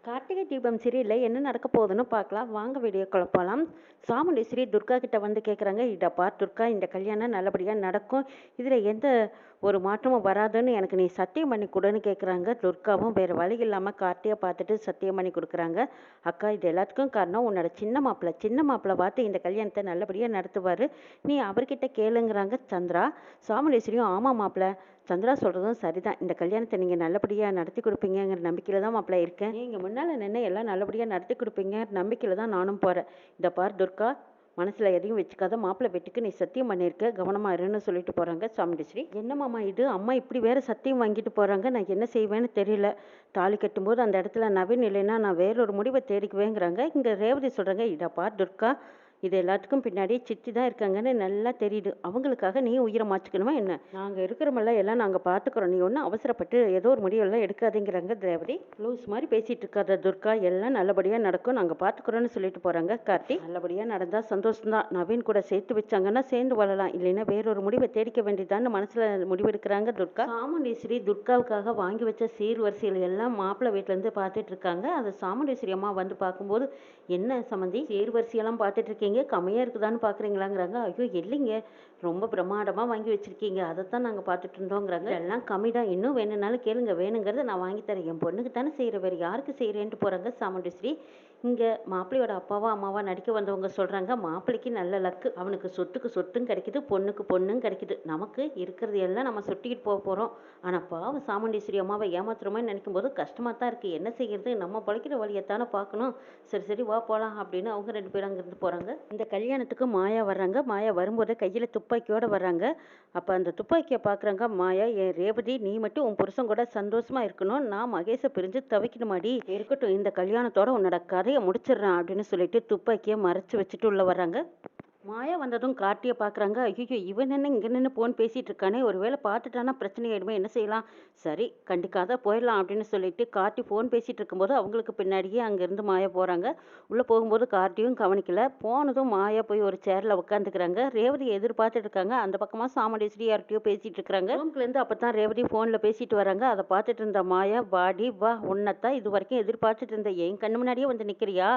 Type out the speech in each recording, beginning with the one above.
கார்த்திகை தீபம் சீரியல்ல என்ன நடக்க போகுதுன்னு பார்க்கலாம். வாங்க வீடியோக்குள்ள போகலாம். சாமுண்டீஸ்வரி துர்கா கிட்ட வந்து கேட்குறாங்க, இதப்பா துர்கா, இந்த கல்யாணம் நல்லபடியாக நடக்கும், இதில் எந்த ஒரு மாற்றமும் வராதுன்னு எனக்கு நீ சத்தியம் பண்ணி கொடுன்னு கேட்குறாங்க. துர்காவும் வேறு வழி இல்லாமல் கார்த்தியை பார்த்துட்டு சத்தியம் பண்ணி கொடுக்குறாங்க. அக்கா, இது எல்லாத்துக்கும் காரணம் உன்னோட சின்ன மாப்பிள்ளை பார்த்து இந்த கல்யாணத்தை நல்லபடியாக நடத்துவார், நீ அவர்கிட்ட கேளுங்கிறாங்க சந்திரா. சாமுண்டீஸ்வரியும் ஆமாம் மாப்பிள்ளை, சந்திரா சொல்கிறதும் சரிதான், இந்த கல்யாணத்தை நீங்கள் நல்லபடியாக நடத்தி கொடுப்பீங்கிற நம்பிக்கையில் தான் மாப்பிள்ளை இருக்கேன், நீங்கள் முன்னால் நின்று எல்லாம் நல்லபடியாக நடத்தி கொடுப்பீங்க நம்பிக்கையில் தான் நானும் போகிறேன். இந்த பார் துர்கா, மனசில் எதையும் வச்சுக்காத, மாப்பிள்ளை வீட்டுக்கு நீ சத்தியம் பண்ணியிருக்க, கவனமாக இருன்னு சொல்லிட்டு போகிறாங்க சாமுண்டீஸ்வரி. என்ன மாமா இது, அம்மா இப்படி வேறு சத்தியம் வாங்கிட்டு போகிறாங்க, நான் என்ன செய்வேன்னு தெரியல, தாலி கட்டும்போது அந்த இடத்துல நவீன் இல்லைன்னா நான் வேறொரு முடிவை தேடிக்குவேங்கிறாங்க. இங்கே ரேவதி சொல்கிறாங்க, இதப்பா துர்கா, இது எல்லாத்துக்கும் பின்னாடி சித்தி தான் இருக்காங்கன்னு நல்லா தெரியுது, அவங்களுக்காக நீ உயிரை மாற்றிக்கணுமா என்ன, நாங்கள் இருக்கிறமெல்லாம் எல்லாம் நாங்கள் பார்த்துக்குறோம், நீ ஒன்றும் அவசரப்பட்டு ஏதோ ஒரு முடிவெல்லாம் எடுக்காதேங்கிறாங்க ரேவதி. லூஸ் மாதிரி பேசிகிட்டு இருக்காத துர்கா, எல்லாம் நல்லபடியாக நடக்கும், நாங்கள் பார்த்துக்குறோன்னு சொல்லிட்டு போகிறாங்க கார்த்தி. நல்லபடியாக நடந்தால் சந்தோஷம்தான், நவீன் கூட சேர்த்து வச்சாங்கன்னா சேர்ந்து வாழலாம், இல்லைன்னா வேறொரு முடிவை தேடிக்க வேண்டியதான்னு மனசில் முடிவெடுக்கிறாங்க துர்கா. சாமுண்டீஸ்வரி துர்காவுக்காக வாங்கி வச்ச சீர்வரிசைகள் எல்லாம் மாப்பிள்ளை வீட்டிலேருந்து பார்த்துட்டு இருக்காங்க. அதை சாமுண்டீஸ்வரி அம்மா வந்து பார்க்கும்போது, என்ன சம்மந்தி சீர்வரிசையெல்லாம் பார்த்துட்டு இருக்கீங்க, கம்மியாக இருக்குதான்னு பார்க்குறீங்களாங்கிறாங்க. ஐயோ இல்லைங்க, ரொம்ப பிரமாண்டமாக வாங்கி வச்சுருக்கீங்க, அதைத்தான் நாங்கள் பார்த்துட்டு இருந்தோங்கிறாங்க. எல்லாம் கம்மி தான், இன்னும் வேணும்னாலும் கேளுங்க, வேணுங்கிறத நான் வாங்கி தரேன், என் பொண்ணுக்கு தானே செய்கிறேன், வேறு யாருக்கு செய்கிறேன்ட்டு போகிறாங்க சாமுண்டீஸ்வரி. இங்கே மாப்பிள்ளையோட அப்பாவா அம்மாவா நடிக்க வந்தவங்க சொல்கிறாங்க, மாப்பிள்ளைக்கு நல்ல லக்கு, அவனுக்கு சொத்துக்கு சொத்தும் கிடைக்குது, பொண்ணுக்கு பொண்ணும் கிடைக்குது, நமக்கு இருக்கிறது எல்லாம் நம்ம சொட்டிக்கிட்டு போக போகிறோம். ஆனால் பாவம் சாமுண்டீஸ்வரி அம்மாவை ஏமாத்துறோமே நினைக்கும் போது கஷ்டமாக தான் இருக்குது, என்ன செய்கிறது, நம்ம பழைக்கிற வழியைத்தானே பார்க்கணும், சரி சரி வா போகலாம் அப்படின்னு அவங்க ரெண்டு பேரும் அங்கேருந்து போகிறாங்க. இந்த கல்யாணத்துக்கு மாயா வர்றாங்க. மாயா வரும்போது கையில் துப்பாக்கியோடு வர்றாங்க. அப்போ அந்த துப்பாக்கியை பார்க்குறாங்க மாயா, என் ரேவதி, நீ மட்டும் உன் புருஷன் கூட சந்தோஷமாக இருக்கணும், நான் மகேஷை பிரிஞ்சு தவிக்கணுமாடி, இருக்கட்டும், இந்த கல்யாணத்தோட உன்னோட கதையை முடிச்சிடுறேன் அப்படின்னு சொல்லிட்டு துப்பாக்கியை மறைச்சு வச்சுட்டு உள்ள வர்றாங்க. மாயா வந்ததும் கார்த்தியை பார்க்குறாங்க. ஐயோ இவன் என்ன இங்கே நின்று போன் பேசிகிட்டு இருக்கானே, ஒரு வேளை பார்த்துட்டானா பிரச்சனை ஆகிடுமே, என்ன செய்யலாம், சரி கண்டிக்காத போயிடலாம் அப்படின்னு சொல்லிட்டு கார்த்தி ஃபோன் பேசிகிட்டு இருக்கும்போது அவங்களுக்கு பின்னாடியே அங்கேருந்து மாயா போகிறாங்க. உள்ளே போகும்போது கார்த்தியும் கவனிக்கல. போனதும் மாயா போய் ஒரு சேரில் உட்காந்துக்கிறாங்க. ரேவதி எதிர்பார்த்துட்டு இருக்காங்க. அந்த பக்கமாக சாமுண்டீஸ்வரி யார்கிட்டயோ பேசிகிட்டு இருக்கிறாங்க. ரூம்லேருந்து அப்போ தான் ரேவதி ஃபோனில் பேசிட்டு வராங்க. அதை பார்த்துட்டு இருந்த மாயா, வாடி வா, உன்னைத்தான் இது வரைக்கும் எதிர்பார்த்துட்டு இருந்த, என் கண்ணு முன்னாடியே வந்து நிற்கிறியா,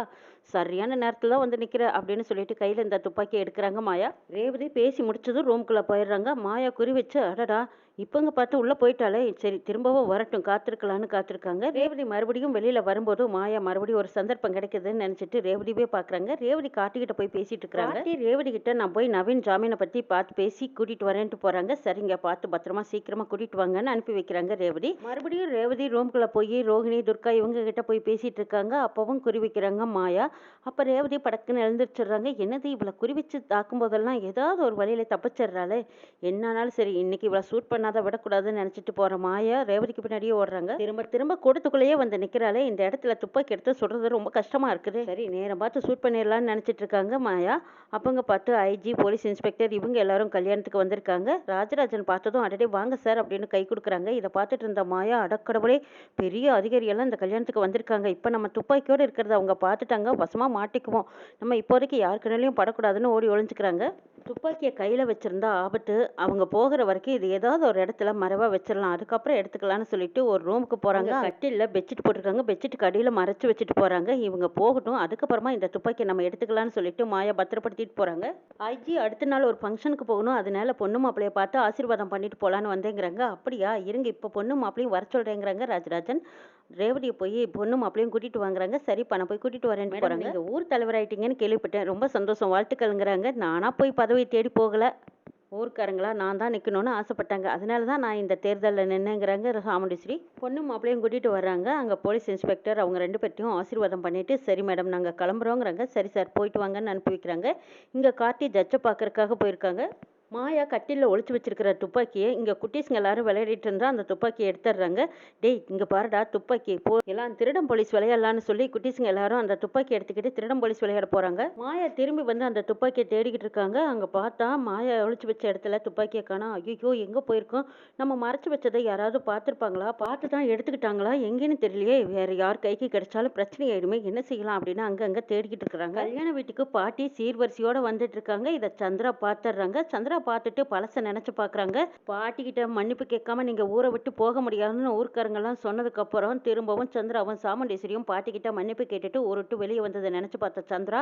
சரியான நேரத்தில் தான் வந்து நிற்கிற அப்படின்னு சொல்லிட்டு கையில் இந்த துப்பாக்கி எடுக்கிறாங்க மாயா. ரேவதி பேசி முடிச்சதும் ரூம்குள்ளே போயிடுறாங்க. மாயா குறி வச்சு, அடடா இப்போங்க பார்த்து உள்ளே போயிட்டாலே, சரி திரும்பவும் வரட்டும் காத்திருக்கலான்னு காத்திருக்காங்க. ரேவதி மறுபடியும் வெளியில் வரும்போது மாயா மறுபடியும் ஒரு சந்தர்ப்பம் கிடைக்குதுன்னு நினச்சிட்டு ரேவதியே பார்க்குறாங்க. ரேவதி கார்த்திகிட்ட போய் பேசிட்டு இருக்கிறாங்க. ரேவதி கிட்ட நான் போய் நவீன் ஜாமீனை பற்றி பார்த்து பேசி கூட்டிகிட்டு வரேன்ட்டு போகிறாங்க. சரிங்க, பார்த்து பத்திரமா சீக்கிரமாக கூட்டிகிட்டு வாங்கன்னு அனுப்பி வைக்கிறாங்க ரேவதி. மறுபடியும் ரேவதி ரூம்குள்ளே போய் ரோஹிணி துர்கா இவங்க கிட்ட போய் பேசிகிட்டு இருக்காங்க. அப்பவும் குறி வைக்கிறாங்க மாயா. அப்போ ரேவதி படக்குன்னு எழுந்திரிச்சிடுறாங்க. என்னது இவளை குறி வச்சு தாக்கும் போதெல்லாம் ஏதாவது ஒரு வழியில் தப்பிச்சிடுறாளே, என்னானாலும் சரி இன்னைக்கு இவளை சூட் பண்ணாத விடக்கூடாதுன்னு நினச்சிட்டு போகிற மாயா ரேவதிக்கு பின்னாடியே ஓடுறாங்க. திரும்ப திரும்ப கூட்டத்துக்குள்ளேயே வந்து நிற்கிறாளே, இந்த இடத்துல துப்பாக்கி எடுத்து சுடுறது ரொம்ப கஷ்டமாக இருக்குது, சரி நேரம் பார்த்து சூட் பண்ணிடலான்னு நினச்சிட்டு இருக்காங்க மாயா. அப்போங்க பார்த்து ஐஜி, போலீஸ் இன்ஸ்பெக்டர் இவங்க எல்லாரும் கல்யாணத்துக்கு வந்திருக்காங்க. ராஜராஜன் பார்த்ததும் அடடே வாங்க சார் அப்படின்னு கை கொடுக்குறாங்க. இதை பார்த்துட்டு இருந்த மாயா, அடக்கடவுளே பெரிய அதிகாரியெல்லாம் இந்த கல்யாணத்துக்கு வந்திருக்காங்க, இப்போ நம்ம துப்பாக்கியோடு இருக்கிறத அவங்க பார்த்துட்டாங்க, வசமாக மாட்டிக்குவோம், நம்ம இப்போதைக்கு யார் கண்ணிலையும் படக்கூடாதுன்னு ஓடி ஒழிஞ்சுக்கிறாங்க. துப்பாக்கியை கையில் வச்சுருந்தா ஆபத்து, அவங்க போகிற வரைக்கும் இது ஏதாவது ஒரு இடத்துல மறைவாக வச்சிடலாம், அதுக்கப்புறம் எடுத்துக்கலாம்னு சொல்லிட்டு ஒரு ரூமுக்கு போகிறாங்க. கட்டிலில் பெட்ஷீட் போட்டிருக்காங்க, பெட்ஷீட் அடியில் மறைச்சி வச்சுட்டு போகிறாங்க. இவங்க போகட்டும், அதுக்கப்புறமா இந்த துப்பாக்கியை நம்ம எடுத்துக்கலாம்னு சொல்லிட்டு மாயா பத்திரப்படுத்திட்டு போகிறாங்க. ஐஜி அடுத்த நாள் ஒரு ஃபங்க்ஷனுக்கு போகணும், அதனால பொண்ணு மாப்பிள்ளையை பார்த்து ஆசீர்வாதம் பண்ணிட்டு போகலான்னு வந்தேங்கிறாங்க. அப்படியா, இருங்க இப்போ பொண்ணு மாப்பிளையும் வர சொல்கிறேங்கிறாங்க ராஜராஜன். ரேவதியை போய் பொண்ணு மாப்பிளையும் கூட்டிகிட்டு வாங்குறாங்க. சரிப்பா நான் போய் கூட்டிகிட்டு வரேன்னு போகிறாங்க. நீங்கள் ஊர் தலைவராயிட்டீங்கன்னு கேள்விப்பட்டேன், ரொம்ப சந்தோஷம், வாழ்த்துக்கள்ங்கிறாங்க. நானாக போய் பதவியை தேடி போகலை, ஊர்க்காரங்களா நான் தான் நிற்கணும்னு ஆசைப்பட்டாங்க, அதனால தான் நான் இந்த தேர்தலில் நின்னுங்கிறாங்க சாமுண்டீஸ்வரி. பொண்ணு மாப்பிளையும் கூட்டிகிட்டு வர்றாங்க. அங்கே போலீஸ் இன்ஸ்பெக்டர் அவங்க ரெண்டு பேர்த்தையும் ஆசீர்வாதம் பண்ணிவிட்டு, சரி மேடம் நாங்கள் கிளம்புறோங்கிறாங்க. சரி சார் போயிட்டு வாங்கன்னு அனுப்பி வைக்கிறாங்க. இங்கே கார்த்தி ஜட்ஜை பார்க்கறதுக்காக போயிருக்காங்க. மாயா கட்டிலில் ஒளிச்சு வச்சிருக்கிற துப்பாக்கியை இங்கே குட்டீஸுங்க எல்லாரும் விளையாடிட்டு இருந்தால் அந்த துப்பாக்கியை எடுத்துடுறாங்க. டேய் இங்கே பாருடா துப்பாக்கி, போ எல்லாம் திருடம் போலீஸ் விளையாடலான்னு சொல்லி குட்டீஸுங்க எல்லாரும் அந்த துப்பாக்கி எடுத்துக்கிட்டு திருடம் போலீஸ் விளையாட போகிறாங்க. மாயா திரும்பி வந்து அந்த துப்பாக்கியை தேடிக்கிட்டு இருக்காங்க. அங்கே பார்த்தா மாயா ஒளிச்சு வச்ச இடத்துல துப்பாக்கியை காணோம். ஐயோ எங்கே போயிருக்கோம், நம்ம மறைச்சு வச்சதை யாராவது பார்த்துருப்பாங்களா, பார்த்து தான் எடுத்துக்கிட்டாங்களா, எங்கேன்னு தெரியலையே, வேறு யார் கைக்கு கிடைச்சாலும் பிரச்சனை ஆயிடுமே, என்ன செய்யலாம் அப்படின்னு அங்கங்கே தேடிக்கிட்டு இருக்கிறாங்க. கல்யாண வீட்டுக்கு பாட்டி சீர்வரிசையோடு வந்துட்டு இருக்காங்க. இதை சந்திரா பார்த்துடுறாங்க. சந்திரா சந்திரா பார்த்துட்டு பழசை நினைச்சு பார்க்குறாங்க. பாட்டிக்கிட்ட மன்னிப்பு கேட்காம நீங்க ஊரை விட்டு போக முடியாதுன்னு ஊர்க்காரங்கெல்லாம் சொன்னதுக்கு அப்புறம் திரும்பவும் சந்திராவும் சாமுண்டீஸ்வரியும் பாட்டிக்கிட்ட மன்னிப்பு கேட்டுட்டு ஊரை விட்டு வெளியே வந்ததை நினைச்சு பார்த்த சந்திரா,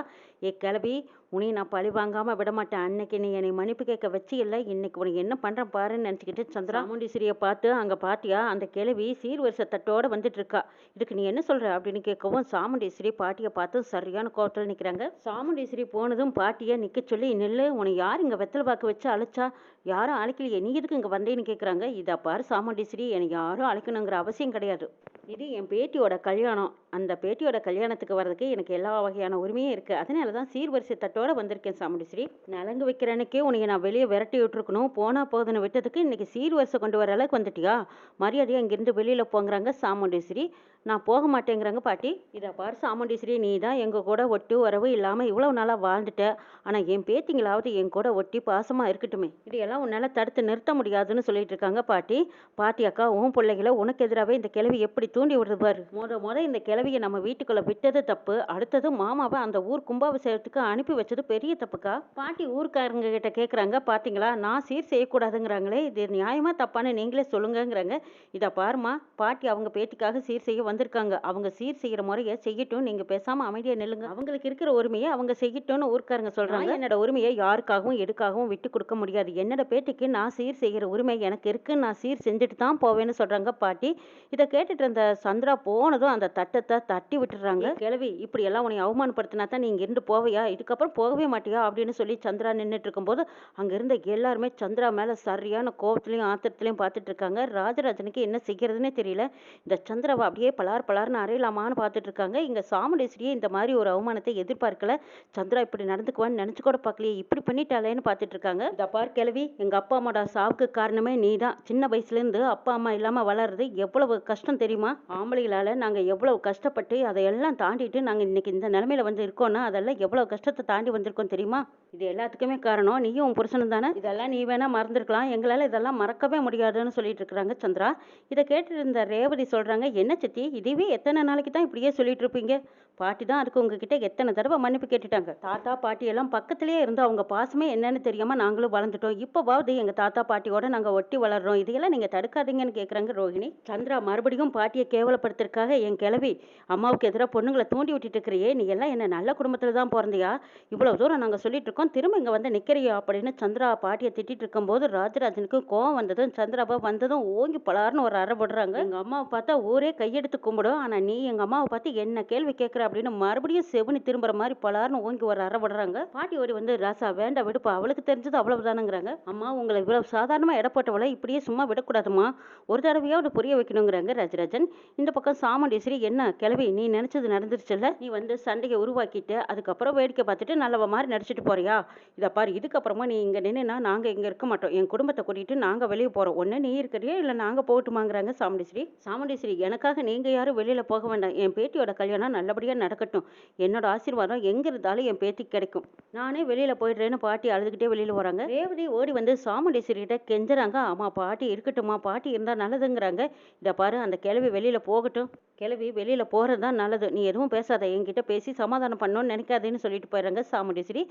கிளவி உனி நான் பழி வாங்காம விட மாட்டேன். அன்னைக்கு நீ என்னை மன்னிப்பு கேட்க வச்சு இல்லை, இன்னைக்கு உனக்கு என்ன பண்றேன் பாருன்னு நினைச்சுக்கிட்டு சந்திரா சாமுண்டீஸ்வரியை பார்த்து, அங்க பாத்தியா அந்த கிளவி சீர்வரிசை தட்டோட வந்துட்டு இருக்கா, இதுக்கு நீ என்ன சொல்ற அப்படின்னு கேட்கவும் சாமுண்டீஸ்வரி பாட்டியை பார்த்து சரியான கோபத்தில் நிற்கிறாங்க. சாமுண்டீஸ்வரி போனதும் பாட்டியை நிற்க சொல்லி, நில்லு, உன்னை யார் இங்கே வெத்தலை பாக்கு வச்சு அழைச்சா? யாரும் அழைக்கலையே, நீ எதுக்கு இங்கே வந்தேன்னு கேட்குறாங்க. இதை பாரு சாமுண்டீஸ்வரி, எனக்கு யாரும் அழைக்கணுங்கிற அவசியம் கிடையாது. இது என் பேட்டியோட கல்யாணம். அந்த பேட்டியோட கல்யாணத்துக்கு வர்றதுக்கு எனக்கு எல்லா வகையான உரிமையும் இருக்குது. அதனால தான் சீர்வரிசை தட்டோட வந்திருக்கேன் சாமுண்டீஸ்வரி. நலங்கு வைக்கிற அன்னைக்கே உனக்கு நான் வெளியே விரட்டி விட்டுருக்கணும். போனால் போதுன்னு விட்டதுக்கு இன்னைக்கு சீர்வரிசை கொண்டு வர அளவுக்கு வந்துட்டியா? மரியாதையாக இங்கேருந்து வெளியில் போங்கிறாங்க சாமுண்டீஸ்வரி. நான் போக மாட்டேங்கிறாங்க பாட்டி. இதை பாரு சாமுண்டீஸ்வரி, நீ தான் எங்கள் கூட ஒட்டு உறவு இல்லாமல் இவ்வளவு நாளாக வாழ்ந்துட்ட. ஆனால் என் பேத்திங்களாவது என் கூட ஒட்டி பாசமாக இருக்கட்டுமே. இதையெல்லாம் உன்னால் தடுத்து நிறுத்த முடியாதுன்னு சொல்லிட்டு இருக்காங்க பாட்டி. பாட்டி அக்கா, உன் பிள்ளைகளை உனக்கு எதிராகவே இந்த கிழவி எப்படி தூண்டி விடுறது பாரு. முத இந்த கிழவியை நம்ம வீட்டுக்குள்ளே விட்டது தப்பு. அடுத்தது மாமாவை அந்த ஊர் கும்பாபிஷேகத்துக்கு அனுப்பி வச்சது பெரிய தப்புக்கா. பாட்டி ஊருக்காரங்க கிட்ட கேட்குறாங்க, பார்த்தீங்களா நான் சீர் செய்யக்கூடாதுங்கிறாங்களே, இது நியாயமா தப்பான்னு நீங்களே சொல்லுங்கங்கிறாங்க. இதை பாருமா, பாட்டி அவங்க பேட்டிக்காக சீர் செய்ய வந்திருக்காங்க. அவங்க சீர் செய்யற முறையை செய்யட்டும், நீங்க பேசாம அமைதியா நில்லுங்க. அவங்களுக்கு இருக்கிற உரிமையை அவங்க செய்யட்டும்னு ஊர்க்காரங்க சொல்றாங்க. என்னோட உரிமையை யாருக்காகவும் எதுக்காகவும் விட்டு கொடுக்க முடியாது. என்னோட பேட்டிக்கு நான் சீர் செய்யற உரிமை எனக்கு இருக்கு. நான் சீர் செஞ்சுட்டு தான் போவேன்னு சொல்றாங்க பாட்டி. இதை கேட்டுட்டு இருந்த சந்திரா போனதும் அந்த தட்டத்தை தட்டி விட்டுறாங்க. கிழவி, இப்படி எல்லாம் உன்னை அவமானப்படுத்தினா தான் நீங்க இருந்து போவையா? இதுக்கப்புறம் போகவே மாட்டியா அப்படின்னு சொல்லி சந்திரா நின்றுட்டு இருக்கும்போது அங்க இருந்த எல்லாருமே சந்திரா மேல சரியான கோபத்திலையும் ஆத்திரத்திலையும் பார்த்துட்டு இருக்காங்க. ராஜராஜனுக்கு என்ன செய்யறதுன்னே தெரியல. இந்த சந்திராவை அப்படியே பலார்னு அறையலாமான்னு பார்த்துட்டு இருக்காங்க. இங்க சாமுண்டீஸ்வரியே இந்த மாதிரி ஒரு அவமானத்தை எதிர்பார்க்கல. சந்திரா இப்படி நடந்துக்குவான்னு நினைச்சு கூட பார்க்கலையே, இப்படி பண்ணிட்டாலேன்னு பார்த்துட்டு இருக்காங்க. இதை பார் கிழவி, எங்க அப்பா அம்மாவோட சாவுக்கு காரணமே நீ தான். சின்ன வயசுல இருந்து அப்பா அம்மா இல்லாம வளர்றது எவ்வளவு கஷ்டம் தெரியுமா? ஆம்பளைகளால நாங்க எவ்வளவு கஷ்டப்பட்டு அதையெல்லாம் தாண்டிட்டு நாங்க இன்னைக்கு இந்த நிலைமையில வந்து இருக்கோம்னா அதெல்லாம் எவ்வளவு கஷ்டத்தை தாண்டி வந்திருக்கோம் தெரியுமா? இது எல்லாத்துக்குமே காரணம் நீயும் உன் புருஷனும் தானே. இதெல்லாம் நீ வேணா மறந்துருக்கலாம், எங்களால இதெல்லாம் மறக்கவே முடியாதுன்னு சொல்லிட்டு இருக்கிறாங்க சந்திரா. இதை கேட்டு இருந்த ரேவதி சொல்றாங்க, என்ன சித்தி, இதுவே எத்தனை நாளைக்கு தான் இப்படியே சொல்லிட்டு இருப்பீங்க? பாட்டி தான் அதுக்கு உங்ககிட்ட எத்தனை தடவை மன்னிப்பு கேட்டுட்டாங்க. தாத்தா பாட்டி எல்லாம் பக்கத்திலேயே இருந்து அவங்க பாசமே என்னன்னு தெரியாம நாங்களும் வளர்ந்துட்டோம். இப்போவாவது எங்க தாத்தா பாட்டியோட நாங்க ஒட்டி வளர்றோம். இதையெல்லாம் நீங்க தடுக்காதீங்கன்னு கேட்குறாங்க ரோஹிணி. சந்திரா மறுபடியும் பாட்டியை கேவலப்படுத்துறதுக்காக, என் கிழவி அம்மாவுக்கு எதிராக பொண்ணுங்களை தூண்டி விட்டுட்டு இருக்கிறியே, நீ எல்லாம் என்ன நல்ல குடும்பத்துல தான் பிறந்தியா? இவ்வளவு தூரம் நாங்க சொல்லிட்டு இருக்கோம், திரும்ப இங்க வந்து நிக்கிறியா அப்படின்னு சந்திரா பாட்டியை திட்டிட்டு இருக்கும்போது ராஜராஜனுக்கு கோவம் வந்ததும் சந்திராவை வந்ததும் ஓங்கி பலார்னு ஒரு அறை போடுறாங்க. எங்க அம்மாவை பார்த்தா ஊரே கையெடுத்து கும்பிடும், ஆனா நீ எங்க அம்மாவை பார்த்து என்ன கேள்வி கேட்குற அப்படின்னு மறுபடியும் செவனி திரும்புற மாதிரி பலார்னு ஓங்கி ஒரு அறை விடுறாங்க. பாட்டி ஓடி வந்து, ராசா வேண்டாம் விடுப்பா, அவளுக்கு தெரிஞ்சது அவ்வளவுதானுங்கிறாங்க. அம்மா, உங்களை இவ்வளவு சாதாரணமா இடப்பட்டவளை இப்படியே சும்மா விடக்கூடாதுமா, ஒரு தடவையாவது புரிய வைக்கணுங்கிறாங்க ராஜராஜன். இந்த பக்கம் சாமுண்டீஸ்வரி, என்ன கிழவி, நீ நினைச்சது நடந்துருச்சுல்ல, நீ வந்து சண்டையை உருவாக்கிட்டு அதுக்கப்புறம் வேடிக்கை பார்த்துட்டு நல்லவ மாதிரி நடிச்சிட்டு போறியா? இதை பாரு, இதுக்கப்புறமா நீ இங்க நின்னா நாங்க இங்க இருக்க மாட்டோம். என் குடும்பத்தை கூட்டிட்டு நாங்க வெளியே போறோம். ஒன்னு நீ இருக்கிறியா இல்ல நாங்க போகட்டுமாங்கிறாங்க சாமுண்டீஸ்வரி. சாமுண்டீஸ்வரி, எனக்காக நீங்க யாரும் வெளியில போக வேண்டாம். என் பேட்டியோட கல்யாணம் நல்லபடியா நடக்கட்டும். என்னோட ஆசீர்வாதம் எங்க இருந்தாலும் என் பேத்திக்கு கிடைக்கும். நானே வெளியில போயிடுறேன்னு பாட்டி அழுதுகிட்டே வெளியில போறாங்க. ரேவதி ஓடி வந்து சாமுண்டீஸ்வரி கிட்ட கெஞ்சுறாங்க, ஆமா பாட்டி இருக்கட்டுமா, பாட்டி இருந்தா நல்லதுங்கிறாங்க. இதை பாரு, அந்த கிழவி வெளியில போகட்டும். கிழவி வெளியில போறதுதான் நல்லது. நீ எதுவும் பேசாத, என்கிட்ட பேசி சமாதானம் பண்ணணும்னு நினைக்காதேன்னு சொல்லிட்டு போயிடுறாங்க சாமுண்டீஸ்வரி.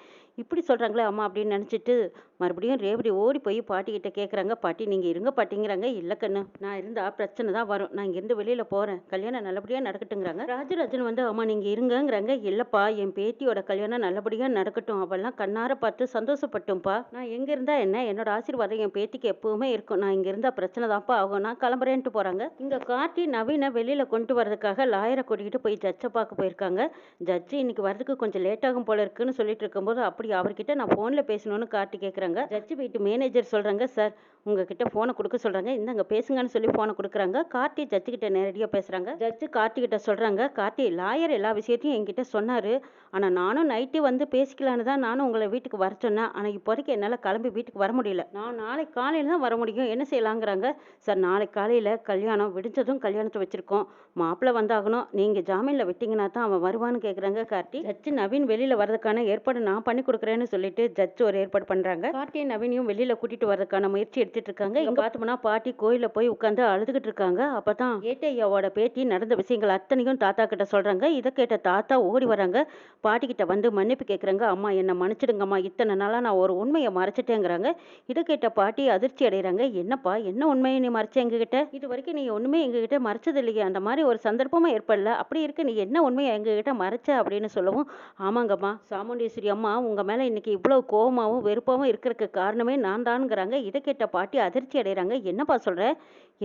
இப்படி சொல்றாங்களே அம்மா அப்படின்னு நினைச்சிட்டு மறுபடியும் ரேவதி ஓடி போய் பாட்டி கிட்ட கேட்குறாங்க, பாட்டி நீங்க இருங்க பாட்டிங்கிறாங்க. இல்லை கண்ணு, நான் இருந்தா பிரச்சனை தான் வரும், நான் இங்கிருந்து வெளியில போறேன், கல்யாணம் நல்லபடியா நடக்கட்டுங்கிறாங்க. ராஜராஜன் வந்து, அம்மா நீங்க இருங்கங்கிறாங்க. இல்லப்பா, என் பேத்தியோட கல்யாணம் நல்லபடியா நடக்கட்டும், அவெல்லாம் கண்ணார பார்த்து சந்தோஷப்பட்டும்பா. நான் எங்க இருந்தா என்ன, என்னோட ஆசீர்வாதம் என் பேத்திக்கு எப்பவுமே இருக்கும். நான் இங்க இருந்தா பிரச்சனை தான்ப்பா ஆகும், நான் கிளம்புறேன்ட்டு போறாங்க. இங்க கார்த்தி நவீன வெளியில கொண்டு வரதுக்காக லாயரை கூட்டிகிட்டு போய் ஜட்ஜை பார்க்க போயிருக்காங்க. ஜட்ஜி இன்னைக்கு வரதுக்கு கொஞ்சம் லேட் ஆகும் போல இருக்குன்னு சொல்லிட்டு இருக்கும்போது, அப்படி அவர்கிட்ட நான் போன்ல பேசணும்னு கார்த்தி கேட்குறாங்க. ஜட்ஜி வீட்டு மேனேஜர் சொல்றாங்க, சார் உங்ககிட்ட போனை கொடுக்க சொல்றாங்க, இந்தாங்க பேசுங்கன்னு சொல்லி போனை கொடுக்குறாங்க. கார்த்தி ஜட்ஜி கிட்ட நேரடியாக பேசுறாங்க. ஜட்ஜு கார்த்தி கிட்ட சொல்றாங்க, கார்த்தி லாயர் எல்லா விஷயத்தையும் என்கிட்ட சொன்னாரு, ஆனா நானும் நைட்டே வந்து பேசிக்கலான்னு தான் நானும் உங்களை வீட்டுக்கு வர சொன்னேன். ஆனா இப்போதைக்கு என்னால் கிளம்பி வீட்டுக்கு வர முடியல, நான் நாளைக்கு காலையில தான் வர முடியும், என்ன செய்யலாங்கிறாங்க. சார் நாளைக்கு காலையில கல்யாணம் விடிஞ்சதும் கல்யாணத்தை வச்சிருக்கோம், மாப்பிள்ளை வந்தாகணும், நீங்க ஜாமீன்ல விட்டீங்கன்னா தான் அவன் வருவான்னு கேக்குறாங்க கார்த்தி. ஜட்ஜு நவீன் வெளியில வர்றதுக்கான ஏற்பாடு நான் பண்ணி கொடுக்குறேன்னு சொல்லிட்டு ஜட்ஜ் ஒரு ஏற்பாடு பண்றாங்க. கார்த்தியும் நவீனையும் வெளியில கூட்டிட்டு வர்றதுக்கான முயற்சி எடுத்துட்டு இருக்காங்க. இங்க பார்த்தோம்னா பாட்டி கோயில்ல போய் உட்காந்து அழுதுகிட்டு இருக்காங்க. அப்பதான் ஏட்டையாவோட பேத்தி நடந்த விஷயங்கள் அத்தனையும் தாத்தா கிட்ட சொல்றாங்க. இதை கேட்ட தாத்தா ஓடி வராங்க. பாட்டி கிட்ட வந்து மன்னிப்பு கேக்குறாங்க. அம்மா என்ன மன்னிச்சிடுங்கம்மா, இத்தனை நாளா நான் ஒரு உண்மையை மறைச்சிட்டேங்கிறாங்க. இதை கேட்ட பாட்டி அதிர்ச்சி அடைகிறாங்க. என்னப்பா, என்ன உண்மையை நீ மறைச்ச எங்ககிட்ட? இது வரைக்கும் நீ ஒண்ணுமே எங்ககிட்ட மறைச்சது இல்லையே, அந்த மாதிரி ஒரு சந்தர்ப்பமும் ஏற்படல. அப்படி இருக்கு, நீ என்ன உண்மையை எங்ககிட்ட மறைச்ச அப்படின்னு சொல்லவும், ஆமாங்கம்மா, சாமுண்டீஸ்வரி அம்மா உங்க மேல இன்னைக்கு இவ்வளவு கோவமாவும் வெறுப்பாவும் இருக்கிறதுக்கு காரணமே நான் தான்ங்கிறாங்க. இதை கேட்ட பாட்டி அதிர்ச்சி அடைகிறாங்க. என்னப்பா சொல்ற,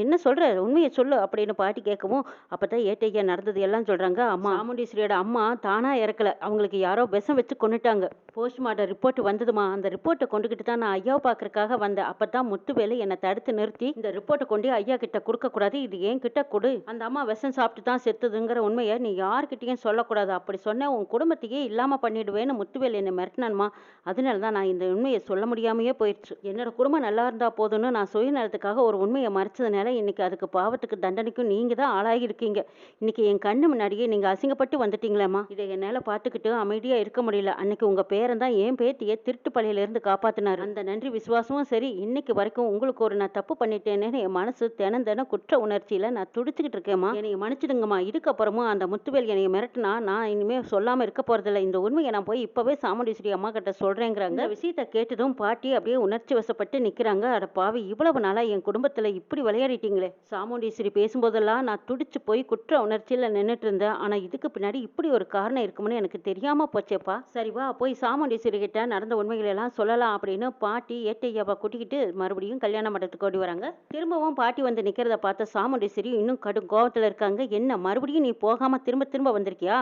என்ன சொல்ற, உண்மையை சொல்லு அப்படின்னு பாட்டி கேட்கவும், அப்பதான் ஏட்டையா நடந்தது எல்லாம் சொல்றாங்க. அம்மா, சாமுண்டீஸ்வரியோட அம்மா தானா இறக்கல, அவங்களுக்கு யாரோ விஷம் வச்சு கொண்டுட்டாங்க. போஸ்ட்மார்ட்டம் ரிப்போர்ட் வந்ததுமா, அந்த ரிப்போர்ட்டை கொண்டுகிட்டு தான் நான் ஐயாவை பார்க்கறதுக்காக வந்தேன். அப்பதான் முத்துவேலு என்னை தடுத்து நிறுத்தி, இந்த ரிப்போர்ட்டை கொண்டு ஐயா கிட்ட கொடுக்க கூடாது, இது ஏன் கிட்ட கொடு, அந்த அம்மா விஷம் சாப்பிட்டு தான் செத்துதுங்கிற உண்மையை நீ யாருக்கிட்டையும் சொல்லக்கூடாது, அப்படி சொன்ன உன் குடும்பத்தையே இல்லாம பண்ணிடுவேன்னு முத்துவேலு என்னை மிரட்டினான்மா. அதனால தான் நான் இந்த உண்மையை சொல்ல முடியாமையே போயிடுச்சு. என்னோட குடும்பம் நல்லா இருந்தா போதும்னு நான் சுயநலத்துக்காக ஒரு உண்மையை மறைச்சதுனால இன்னைக்கு அதுக்கு பாவத்துக்கு தண்டனைக்கும் நீங்க தான் ஆளாகி இருக்கீங்க. இன்னைக்கு என் கண்ணு முன்னாடியே நீங்க அசிங்கப்பட்டு வந்துட்டீங்களேம்மா. இதை என்னால பார்த்துக்கிட்டு அமைதியா இருக்க முடியல. அன்னைக்கு உங்க பேரன் தான் என் பேத்தியை திருட்டு பழியில இருந்து காப்பாத்தினாரு. அந்த நன்றி விசுவாசமும் சரி, இன்னைக்கு வரைக்கும் உங்களுக்கு ஒரு நான் தப்பு பண்ணிட்டேன்னு என் மனசு தினம் தினம் குற்ற உணர்ச்சியில நான் துடிச்சுக்கிட்டு இருக்கேம்மா. என்னைய மன்னிச்சிடுங்கம்மா. இதுக்கப்புறமும் அந்த முத்துவேல் என்னைய மிரட்டினா நான் இனிமே சொல்லாம இருக்க போறதில்ல. இந்த உண்மையை நான் போய் இப்பவே சாமுண்டீஸ்வரி அம்மா கிட்ட சொல்றேங்கிறாங்க. இந்த விஷயத்தை கேட்டதும் பாட்டி அப்படியே உணர்ச்சி வசப்பட்டு நிக்கிறாங்க. அட பாவி, இவ்வளவு நாளா என் குடும்பத்துல இப்படி விளையாடிட்டீங்களே. சாமுண்டீஸ்வரி பேசும்போதெல்லாம் நான் துடிச்சு போய் குற்ற உணர்ச்சியில நின்னுட்டு இருந்தேன். ஆனா இதுக்கு பின்னாடி இப்படி ஒரு காரணம் இருக்கும்னு எனக்கு தெரியாம போச்சேப்பா. சரி வா, போய் சாமுண்டீஸ்வரி கிட்ட நடந்த உண்மைகளை எல்லாம் சொல்லலாம் அப்படின்னு பாட்டி ஏட்டையாவை கூட்டிக்கிட்டு மறுபடியும் கல்யாண மண்டபத்துக்கு ஓடி வராங்க. திரும்பவும் பாட்டி வந்து நிக்கிறத பார்த்த சாமுண்டீஸ்வரி இன்னும் கடும் கோவத்துல இருக்காங்க. என்ன மறுபடியும் நீ போகாம திரும்ப திரும்ப வந்திருக்கியா?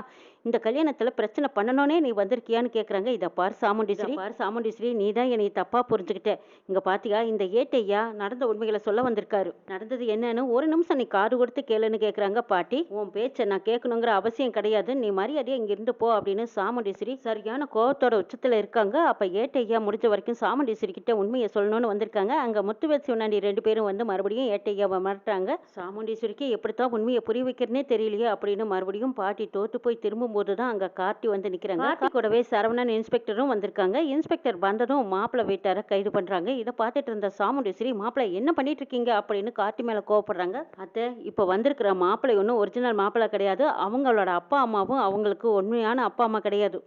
இந்த கல்யாணத்துல பிரச்சனை பண்ணணும்னே நீ வந்திருக்கியான்னு கேக்குறாங்க. இதை பார் சாமுண்டீஸ்வரி, நீ தான் என்னை தப்பா புரிஞ்சுக்கிட்ட. இங்க பாத்தியா, இந்த ஏட்டையா நடந்த உண்மைகளை சொல்ல வந்திருக்காரு. நடந்தது என்னன்னு ஒரு நிமிஷம் நீ காது கொடுத்து கேளுன்னு கேக்குறாங்க பாட்டி. உன் பேச்சை நான் கேட்கணுங்கிற அவசியம் கிடையாது, நீ மரியாதையா இங்க இருந்து போ அப்படின்னு சாமுண்டீஸ்வரி சரியான கோவத்தோட உச்சத்துல இருக்காங்க. அப்ப ஏட்டையா முடிஞ்ச வரைக்கும் சாமுண்டீஸ்வரி கிட்ட உண்மையை சொல்லணும்னு வந்திருக்காங்க. அங்க முத்துவேல் சிவனாண்டி ரெண்டு பேரும் வந்து மறுபடியும் ஏட்டையாவை மிரட்டுறாங்க. சாமுண்டீஸ்வரிக்கு எப்படித்தான் உண்மையை புரிய வைக்கிறனே தெரியலையே அப்படின்னு மறுபடியும் பாட்டி தோத்து போய் திரும்பும் போதுதான் அங்க கார்த்தி வந்து நிக்கிறாங்க. கார்த்தி கூடவே சரவணன் இன்ஸ்பெக்டரும் வந்திருக்காங்க. இன்ஸ்பெக்டர் வந்ததும் மாப்பிள்ளை வீட்டார கைது பண்றாங்க. இதை பார்த்துட்டு இருந்த சாமுண்டீஸ்வரி, மாப்பிள்ளை என்ன பண்ணிட்டு இருக்கீங்க அப்படின்னு கார்த்தி மேல கோவப்படுறாங்க. அத்தை, இப்ப வந்திருக்கிற மாப்பிள்ளை ஒன்றும் ஒரிஜினல் மாப்பிள்ளை கிடையாது. அவங்களோட அப்பா அம்மாவும் அவங்களுக்கு உண்மையான அப்பா அம்மா கிடையாது.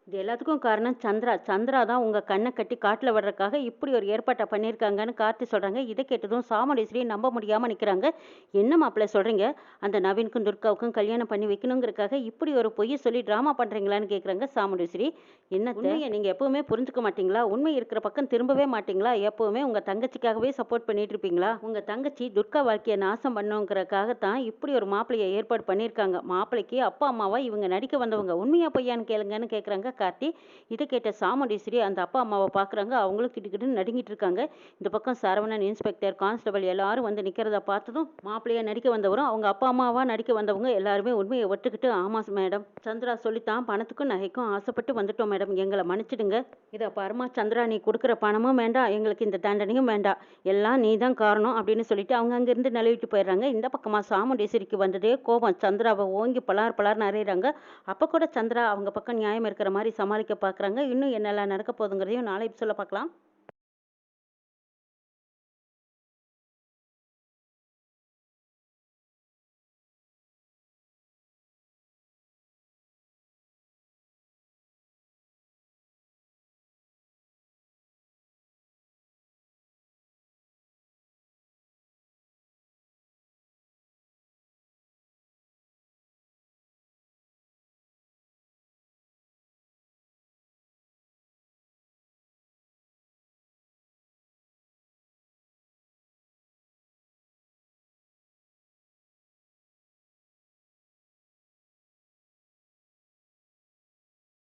இது எல்லாத்துக்கும் காரணம் சந்திரா தான் உங்க கண்ணை கட்டி காட்டுல விடுறதுக்காக இப்படி ஒரு ஏற்பாட்டை பண்ணியிருக்காங்கன்னு கார்த்தி சொல்றாங்க. இதை கேட்டதும் சாமுண்டீஸ்வரி நம்ப முடியாம நிக்கிறாங்க. என்ன மாப்பிள்ளை சொல்றீங்க? அந்த நவீனுக்கும் துர்காவுக்கும் கல்யாணம் பண்ணி வைக்கணுங்கிறதுக்காக இப்படி ஒரு பொய்யை சொல்லி டிராமா பண்றீங்களான்னு கேக்குறாங்க சாமுண்டீஸ்வரி. என்ன உண்மையை நீங்க எப்பவுமே புரிஞ்சுக்க மாட்டீங்களா? உண்மை இருக்கிற பக்கம் திரும்பவே மாட்டீங்களா? எப்பவுமே உங்க தங்கச்சிக்காகவே சப்போர்ட் பண்ணிட்டு இருப்பீங்களா? உங்க தங்கச்சி துர்கா வாழ்க்கையை நாசம் பண்ணுங்கிறதுக்காகத்தான் இப்படி ஒரு மாப்பிள்ளையை ஏற்பாடு பண்ணியிருக்காங்க. மாப்பிள்ளைக்கு அப்பா அம்மாவா இவங்க நடிக்க வந்தவங்க. உண்மையா பொய்யான்னு கேளுங்கன்னு கேக்குறாங்க கார்த்தி. இதை கேட்ட சாமுண்டீஸ்வரி அந்த அப்பா அம்மாவை பாக்குறாங்க. அவங்களும் கிட்ட நடுங்கிட்டு இருக்காங்க. இந்த பக்கம் சரவணன், இன்ஸ்பெக்டர், கான்ஸ்டபிள் எல்லாரும் வந்து நிக்கிறத பார்த்ததும் மாப்பிள்ளையா நடிக்க வந்தவரும் அவங்க அப்பா அம்மாவா நடிக்க வந்தவங்க எல்லாருமே உண்மையை ஒத்துக்கிட்டு, ஆமா மேடம், சந்திரா சொல்லித்தான் பணத்துக்கும் நகைக்கும் ஆசைப்பட்டு வந்துட்டோம் மேடம், எங்களை மன்னிச்சிடுங்க. இதை பாருமா சந்திரா, நீ கொடுக்குற பணமும் வேண்டாம், எங்களுக்கு இந்த தண்டனையும் வேண்டாம், எல்லாம் நீ தான் காரணம் அப்படின்னு சொல்லிட்டு அவங்க அங்கிருந்து நழுவிட்டு போயிடுறாங்க. இந்த பக்கமா சாமுண்டீஸ்வரிக்கு வந்ததே கோபம். சந்திராவை ஓங்கி பலார் நிறையிறாங்க. அப்ப கூட சந்திரா அவங்க பக்கம் நியாயம் இருக்கிற மாதிரி சமாளிக்க பார்க்குறாங்க. இன்னும் என்னெல்லாம் நடக்க போகுதுங்கிறதையும் நாளை சொல்ல பார்க்கலாம்.